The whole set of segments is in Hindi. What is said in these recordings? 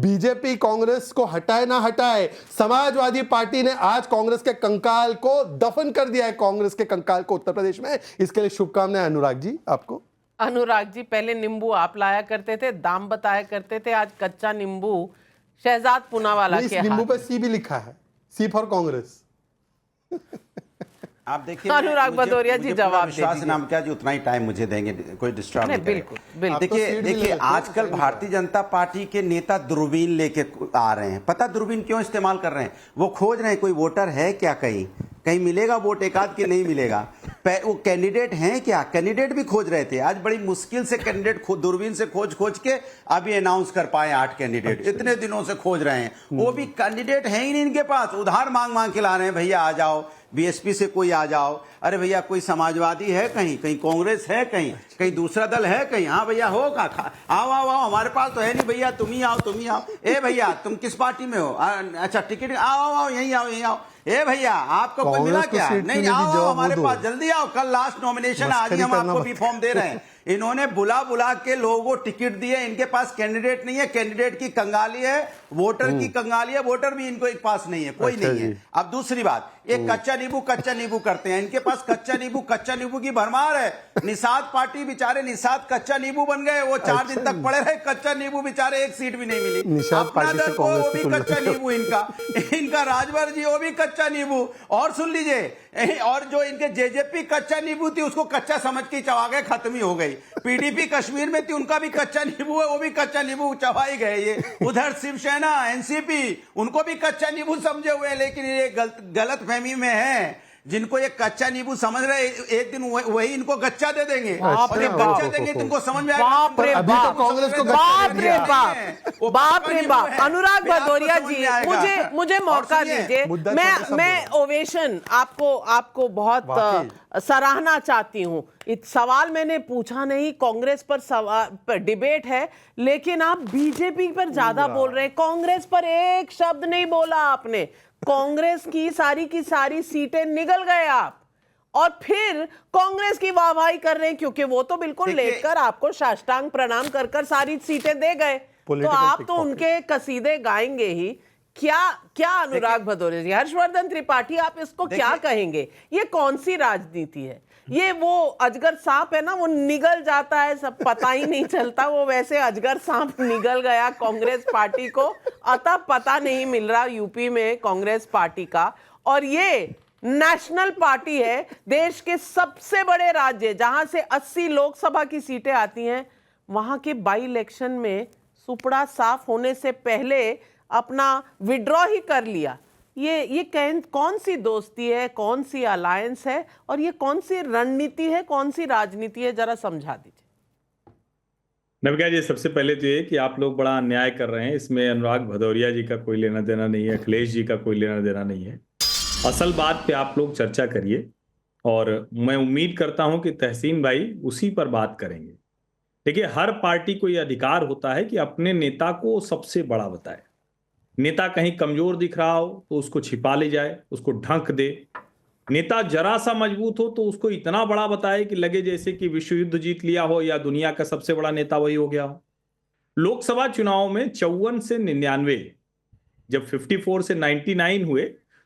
बीजेपी कांग्रेस को हटाए ना हटाए, समाजवादी पार्टी ने आज कांग्रेस के कंकाल को दफन कर दिया है, कांग्रेस के कंकाल को उत्तर प्रदेश में। इसके लिए शुभकामनाएं अनुराग जी आपको। अनुराग जी, पहले नींबू आप लाया करते थे, दाम बताया करते थे, आज कच्चा नींबू शहजाद पूनावाला के हाथ। नींबू पे सी भी लिखा है, सी फॉर कांग्रेस। आप देखिए, अनुराग भदौरिया जी जवाब विश्वास नाम क्या जी, उतना ही टाइम मुझे देंगे, कोई डिस्टर्ब नहीं बिल्कुल बिल्कुल। देखिए आजकल भारतीय जनता पार्टी के नेता दूरबीन लेके आ रहे हैं। पता दूरबीन क्यों इस्तेमाल कर रहे हैं? वो खोज रहे हैं कोई वोटर है क्या, कहीं कहीं मिलेगा वोट एक आध के नहीं मिलेगा, वो कैंडिडेट हैं क्या, कैंडिडेट भी खोज रहे थे। आज बड़ी मुश्किल से कैंडिडेट दूरबीन से खोज के अभी अनाउंस कर पाए 8 कैंडिडेट। इतने दिनों से खोज रहे हैं, वो भी कैंडिडेट है ही नहीं इनके पास, उधार मांग मांग के ला रहे हैं। भैया आ जाओ, बीएसपी से कोई आ जाओ, अरे भैया कोई समाजवादी है कहीं, कहीं कांग्रेस है कहीं, कहीं दूसरा दल है कहीं, हाँ भैया हो का आओ आओ आओ, हमारे पास तो है नहीं भैया, तुम ही आओ तुम ही आओ। ए भैया तुम किस पार्टी में हो? अच्छा टिकट, आओ आओ आओ, यहीं आओ यहीं आओ। ए भैया आपको कोई मिला क्या? नहीं, आओ हमारे पास जल्दी आओ, कल लास्ट नॉमिनेशन, आज ही हम आपको भी फॉर्म दे रहे हैं। इन्होंने बुला बुला के लोगों को टिकट दिए, इनके पास कैंडिडेट नहीं है, कैंडिडेट की कंगाली है, वोटर की कंगाली है, वोटर भी इनको एक पास नहीं है, कोई नहीं है। अब दूसरी बात, ये कच्चा नींबू करते हैं, इनके पास कच्चा नींबू की भरमार है। निषाद पार्टी बेचारे, निषाद कच्चा नींबू बन गए, वो 4 दिन तक पड़े रहे कच्चा नींबू, बेचारे एक सीट भी नहीं मिली। अपना दल को वो भी कच्चा नींबू, इनका राजभर जी वो भी कच्चा नींबू। और सुन लीजिए, और जो इनके जेजेपी कच्चा नींबू थी उसको कच्चा समझ के चबा गए, खत्म ही हो गई। पीडीपी कश्मीर में थी, उनका भी कच्चा नींबू है, वो भी कच्चा नींबू चबाई गए। ये उधर शिवसेना एनसीपी, उनको भी कच्चा नींबू समझे हुए हैं, लेकिन ये गलत फहमी में है। जिनको ये कच्चा नींबू समझ रहे, एक दिन वही इनको गच्चा दे देंगे, और जब गच्चा देंगे तुमको समझ में आएगा। बाप रे बाप, कांग्रेस को बाप रे बाप, बाप रे बाप। अनुराग भदौरिया जी, मुझे मौका दीजिए, मैं ओवेशन आपको बहुत सराहना चाहती हूं। सवाल मैंने पूछा नहीं, कांग्रेस पर डिबेट है, लेकिन आप बीजेपी पर ज्यादा बोल रहे हैं, कांग्रेस पर एक शब्द नहीं बोला आपने। कांग्रेस की सारी सीटें निगल गए आप, और फिर कांग्रेस की वाहवाही कर रहे हैं, क्योंकि वो तो बिल्कुल लेटकर आपको साष्टांग प्रणाम कर कर सारी सीटें दे गए, तो आप तो उनके कसीदे गाएंगे ही। क्या अनुराग भदौरिया जी, हर्षवर्धन त्रिपाठी, आप इसको क्या कहेंगे? ये कौन सी राजनीति है? ये वो अजगर सांप है ना, वो निगल जाता है, सब पता ही नहीं चलता, वो वैसे अजगर सांप निगल गया कांग्रेस पार्टी को, अतः पता नहीं मिल रहा यूपी में कांग्रेस पार्टी का। और ये नेशनल पार्टी है, देश के सबसे बड़े राज्य जहां से 80 लोकसभा की सीटें आती हैं, वहां के बाई इलेक्शन में सुपड़ा साफ होने से पहले अपना विड्रॉ ही कर लिया। ये कौन सी दोस्ती है, कौन सी अलायंस है, और ये कौन सी रणनीति है, कौन सी राजनीति है, जरा समझा दीजिए। नवग्या जी, सबसे पहले तो ये कि आप लोग बड़ा अन्याय कर रहे हैं, इसमें अनुराग भदौरिया जी का कोई लेना देना नहीं है, अखिलेश जी का कोई लेना देना नहीं है। असल बात पे आप लोग चर्चा करिए, और मैं उम्मीद करता हूं कि तहसीन भाई उसी पर बात करेंगे। देखिए, हर पार्टी को यह अधिकार होता है कि अपने नेता को सबसे बड़ा बताए। नेता कहीं कमजोर दिख रहा हो तो उसको छिपा ले जाए, उसको ढंक दे। नेता जरा सा मजबूत हो तो उसको इतना बड़ा बताए कि लगे जैसे कि विश्व युद्ध जीत लिया हो या दुनिया का सबसे बड़ा नेता वही हो गया हो। लोकसभा चुनाव में 54 से 99, जब 54 से 99 हुए,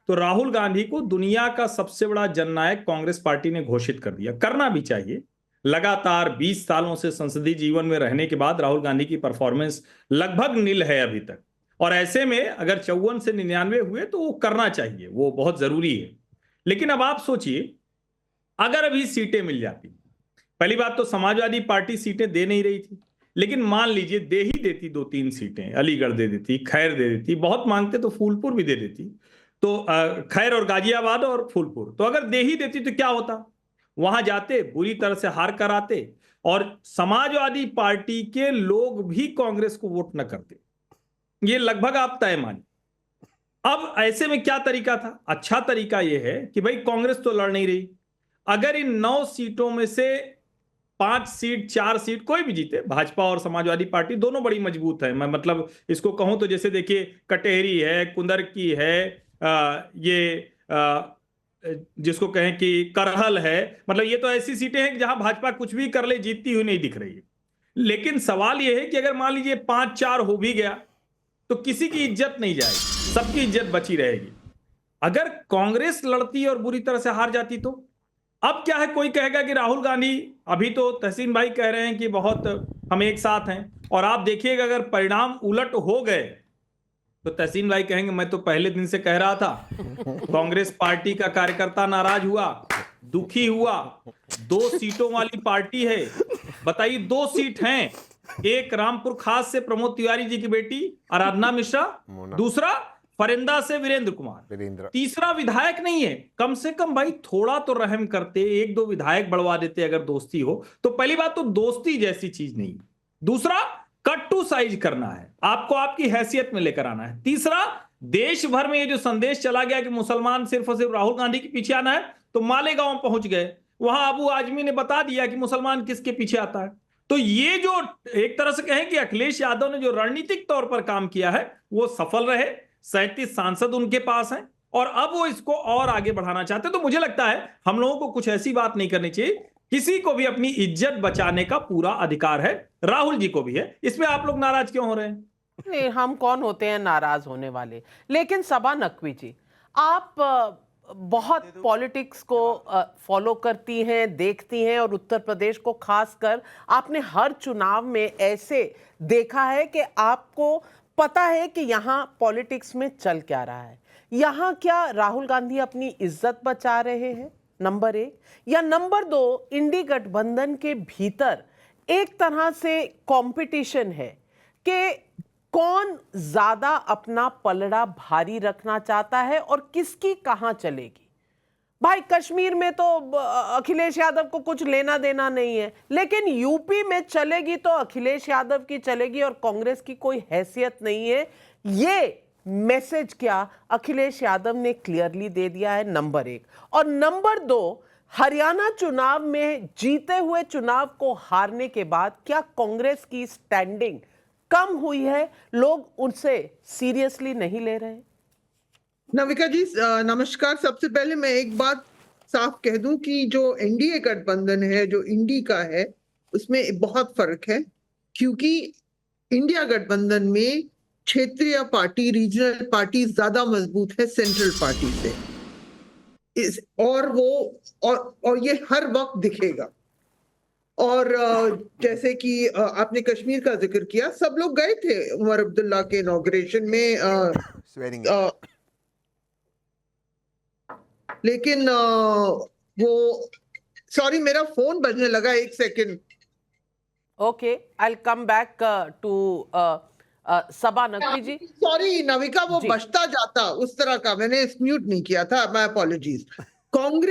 तो राहुल गांधी को दुनिया का सबसे बड़ा जननायक कांग्रेस पार्टी ने घोषित कर दिया। करना भी चाहिए। लगातार 20 सालों से संसदीय जीवन में रहने के बाद राहुल गांधी की परफॉर्मेंस लगभग नील है अभी तक, और ऐसे में अगर 54 से 99 हुए तो वो करना चाहिए, वो बहुत जरूरी है। लेकिन अब आप सोचिए, अगर अभी सीटें मिल जाती, पहली बात तो समाजवादी पार्टी सीटें दे नहीं रही थी, लेकिन मान लीजिए दे ही देती 2-3 सीटें, अलीगढ़ दे देती, खैर दे देती, बहुत मांगते तो फूलपुर भी दे देती, तो खैर और गाजियाबाद और फूलपुर, तो अगर दे ही देती तो क्या होता? वहां जाते, बुरी तरह से हार कर आते, और समाजवादी पार्टी के लोग भी कांग्रेस को वोट न करते। ये लगभग आप तय मानिए। अब ऐसे में क्या तरीका था? अच्छा तरीका यह है कि भाई कांग्रेस तो लड़ नहीं रही, अगर इन 9 सीटों में से 5 सीट 4 सीट कोई भी जीते, भाजपा और समाजवादी पार्टी दोनों बड़ी मजबूत है। मैं मतलब इसको कहूं तो जैसे देखिए, कटेहरी है, कुंदरकी है, जिसको कहें कि करहल है, मतलब ये तो ऐसी सीटें हैं कि जहां भाजपा कुछ भी कर ले जीतती हुई नहीं दिख रही है। लेकिन सवाल यह है कि अगर मान लीजिए 5-4 हो भी गया तो किसी की इज्जत नहीं जाएगी, सबकी इज्जत बची रहेगी। अगर कांग्रेस लड़ती और बुरी तरह से हार जाती तो अब क्या है, कोई कहेगा कि राहुल गांधी, अभी तो तहसीन भाई कह रहे हैं कि बहुत हम एक साथ हैं, और आप देखिएगा अगर परिणाम उलट हो गए तो तहसीन भाई कहेंगे मैं तो पहले दिन से कह रहा था। कांग्रेस पार्टी का कार्यकर्ता नाराज हुआ, दुखी हुआ, 2 सीटों वाली पार्टी है, बताइए 2 सीट हैं, एक रामपुर खास से प्रमोद तिवारी जी की बेटी आराधना मिश्रा, दूसरा फरिंदा से वीरेंद्र कुमार, तीसरा विधायक नहीं है। कम से कम भाई थोड़ा तो रहम करते, 1-2 विधायक बढ़वा देते अगर दोस्ती हो तो। पहली बात तो दोस्ती जैसी चीज नहीं, दूसरा कट टू साइज करना है, आपको आपकी हैसियत में लेकर आना है, तीसरा देश भर में ये जो संदेश चला गया कि मुसलमान सिर्फ और सिर्फ राहुल गांधी के पीछे आना है, तो मालेगांव पहुंच गए, वहां अबू आजमी ने बता दिया कि मुसलमान किसके पीछे आता है। तो ये जो एक तरह से कहें कि अखिलेश यादव ने जो रणनीतिक तौर पर काम किया है वो सफल रहे, 37 सांसद उनके पास हैं और अब वो इसको और आगे बढ़ाना चाहते हैं। तो मुझे लगता है हम लोगों को कुछ ऐसी बात नहीं करनी चाहिए, किसी को भी अपनी इज्जत बचाने का पूरा अधिकार है, राहुल जी को भी है। इसमें आप लोग नाराज क्यों हो रहे हैं? नहीं, हम कौन होते हैं नाराज होने वाले। लेकिन सबा नकवी जी, आप बहुत पॉलिटिक्स को फॉलो करती हैं, देखती हैं, और उत्तर प्रदेश को खासकर आपने हर चुनाव में ऐसे देखा है कि आपको पता है कि यहाँ पॉलिटिक्स में चल क्या रहा है। यहाँ क्या राहुल गांधी अपनी इज्जत बचा रहे हैं, नंबर 1, या नंबर 2, इंडी गठबंधन के भीतर एक तरह से कंपटीशन है कि कौन ज्यादा अपना पलड़ा भारी रखना चाहता है और किसकी कहां चलेगी। भाई कश्मीर में तो अखिलेश यादव को कुछ लेना देना नहीं है, लेकिन यूपी में चलेगी तो अखिलेश यादव की चलेगी और कांग्रेस की कोई हैसियत नहीं है। ये मैसेज क्या अखिलेश यादव ने क्लियरली दे दिया है, नंबर 1। और नंबर 2, हरियाणा चुनाव में जीते हुए चुनाव को हारने के बाद क्या कांग्रेस की स्टैंडिंग कम हुई है, लोग उनसे सीरियसली नहीं ले रहे? नविका जी नमस्कार। सबसे पहले मैं एक बात साफ कह दूं कि जो एनडीए गठबंधन है, जो इंडी का है, उसमें बहुत फर्क है, क्योंकि इंडिया गठबंधन में क्षेत्रीय पार्टी, रीजनल पार्टी ज्यादा मजबूत है सेंट्रल पार्टी से, और ये हर वक्त दिखेगा। और जैसे कि आपने कश्मीर का जिक्र किया, सब लोग गए थे उमर अब्दुल्ला के इनॉग्रेशन में, लेकिन वो, सॉरी मेरा फोन बजने लगा, 1 second. Okay, I will come back to Saba Naqvi ji. Sorry Navika, वो बजता जाता उस तरह का, मैंने म्यूट नहीं किया था, माय अपॉलॉजीज। कांग्रेस